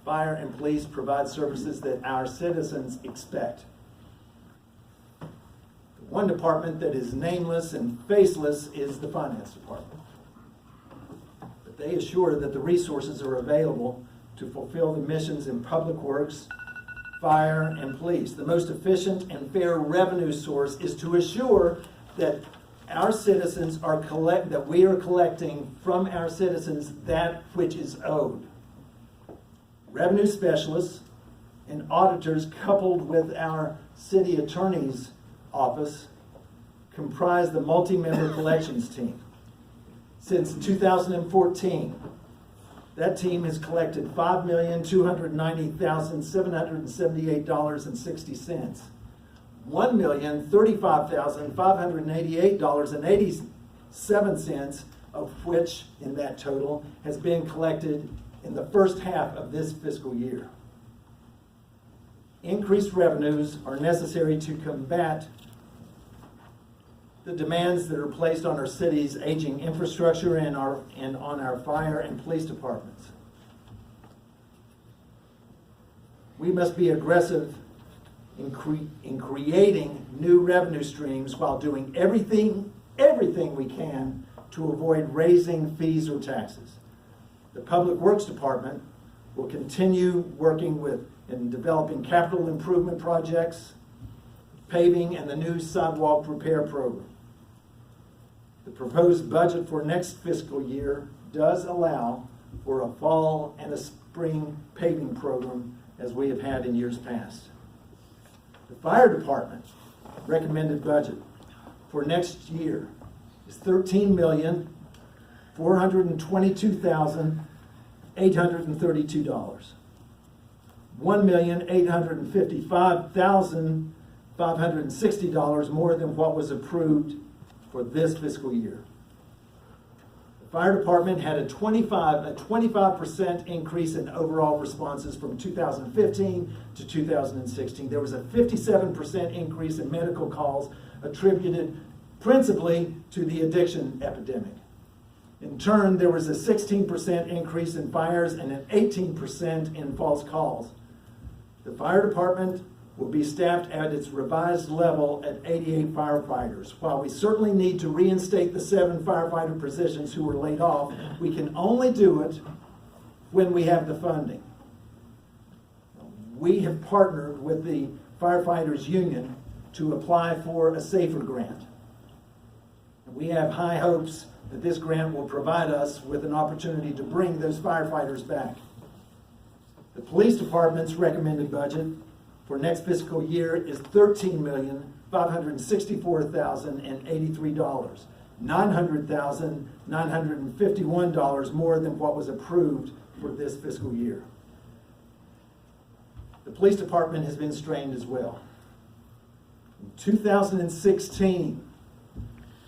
fire and police provide services that our citizens expect. The one department that is nameless and faceless is the finance department. But they assure that the resources are available to fulfill the missions in public works, fire, and police. The most efficient and fair revenue source is to assure that our citizens that we are collecting from our citizens that which is owed. Revenue specialists and auditors, coupled with our city attorney's office, comprise the multi-member collections team. Since 2014, that team has collected $5,290,778.60. $1,035,588.87 of which, in that total, has been collected in the first half of this fiscal year. Increased revenues are necessary to combat the demands that are placed on our city's aging infrastructure and on our fire and police departments. We must be aggressive in creating new revenue streams while doing everything we can to avoid raising fees or taxes. The Public Works Department will continue working in developing capital improvement projects, paving, and the new sidewalk repair program. The proposed budget for next fiscal year does allow for a fall and a spring paving program as we have had in years past. The Fire Department recommended budget for next year is $13,422,832. $1,855,560 more than what was approved for this fiscal year. The Fire Department had a 25% increase in overall responses from 2015 to 2016. There was a 57% increase in medical calls attributed principally to the addiction epidemic. In turn, there was a 16% increase in fires and an 18% in false calls. The Fire Department will be staffed at its revised level at 88 firefighters. While we certainly need to reinstate the 7 firefighter positions who were laid off, we can only do it when we have the funding. We have partnered with the Firefighters Union to apply for a SAFER grant. We have high hopes that this grant will provide us with an opportunity to bring those firefighters back. The Police Department's recommended budget for next fiscal year is $13,564,083, $900,951 more than what was approved for this fiscal year. The Police Department has been strained as well. In 2016,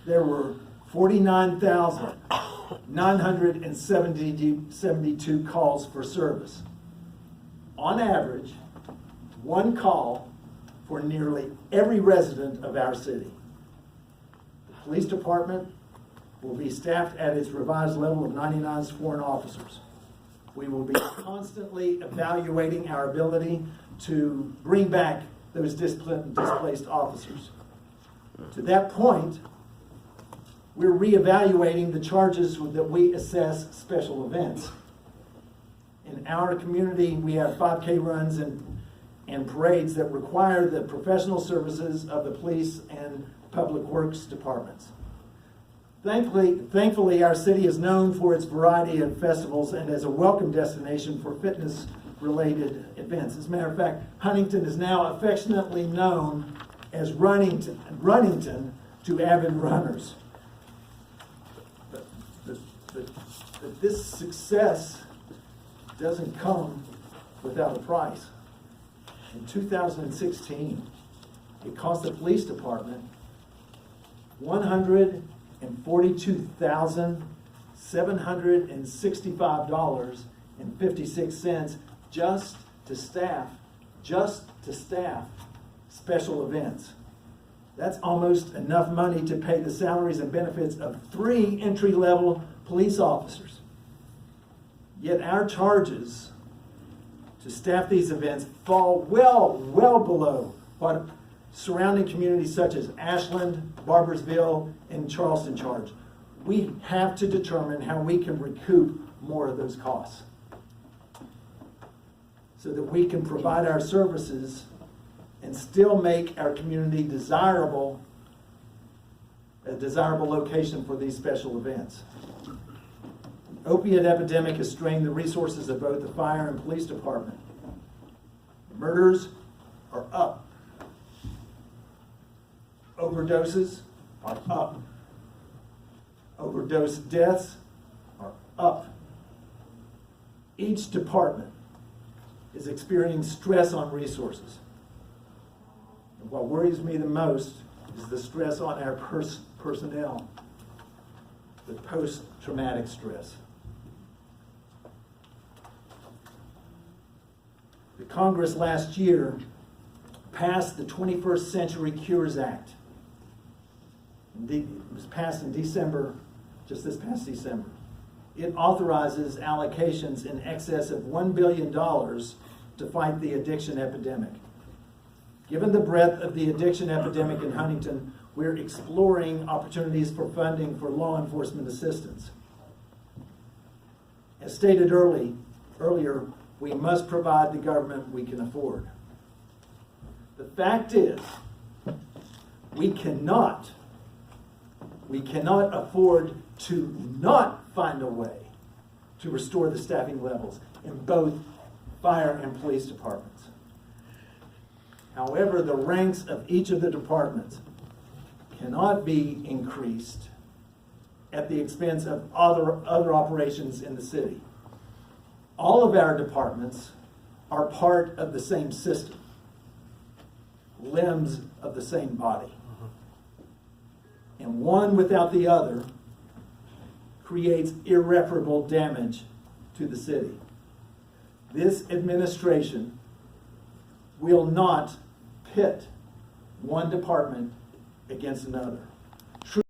there were 49,972 calls for service. On average, 1 call for nearly every resident of our city. The Police Department will be staffed at its revised level of 99 sworn officers. We will be constantly evaluating our ability to bring back those displaced officers. To that point, we're reevaluating the charges that we assess special events. In our community, we have 5K runs and parades that require the professional services of the police and public works departments. Thankfully, our city is known for its variety of festivals and as a welcome destination for fitness-related events. As a matter of fact, Huntington is now affectionately known as Runnington to avid runners. But this success doesn't come without a price. In 2016, it cost the police department $142,765.56 just to staff special events. That's almost enough money to pay the salaries and benefits of 3 entry-level police officers. Yet our charges to staff these events fall well below what surrounding communities such as Ashland, Barbersville, and Charleston charge. We have to determine how we can recoup more of those costs so that we can provide our services and still make our community a desirable location for these special events. The opiate epidemic has strained the resources of both the fire and police department. Murders are up. Overdoses are up. Overdose deaths are up. Each department is experiencing stress on resources. And what worries me the most is the stress on our personnel, the post-traumatic stress. The Congress last year passed the 21st Century Cures Act. It was passed in December, just this past December. It authorizes allocations in excess of $1 billion to fight the addiction epidemic. Given the breadth of the addiction epidemic in Huntington, we're exploring opportunities for funding for law enforcement assistance. As stated earlier, we must provide the government we can afford. The fact is, we cannot afford to not find a way to restore the staffing levels in both fire and police departments. However, the ranks of each of the departments cannot be increased at the expense of other operations in the city. All of our departments are part of the same system, limbs of the same body. And one without the other creates irreparable damage to the city. This administration will not pit one department against another.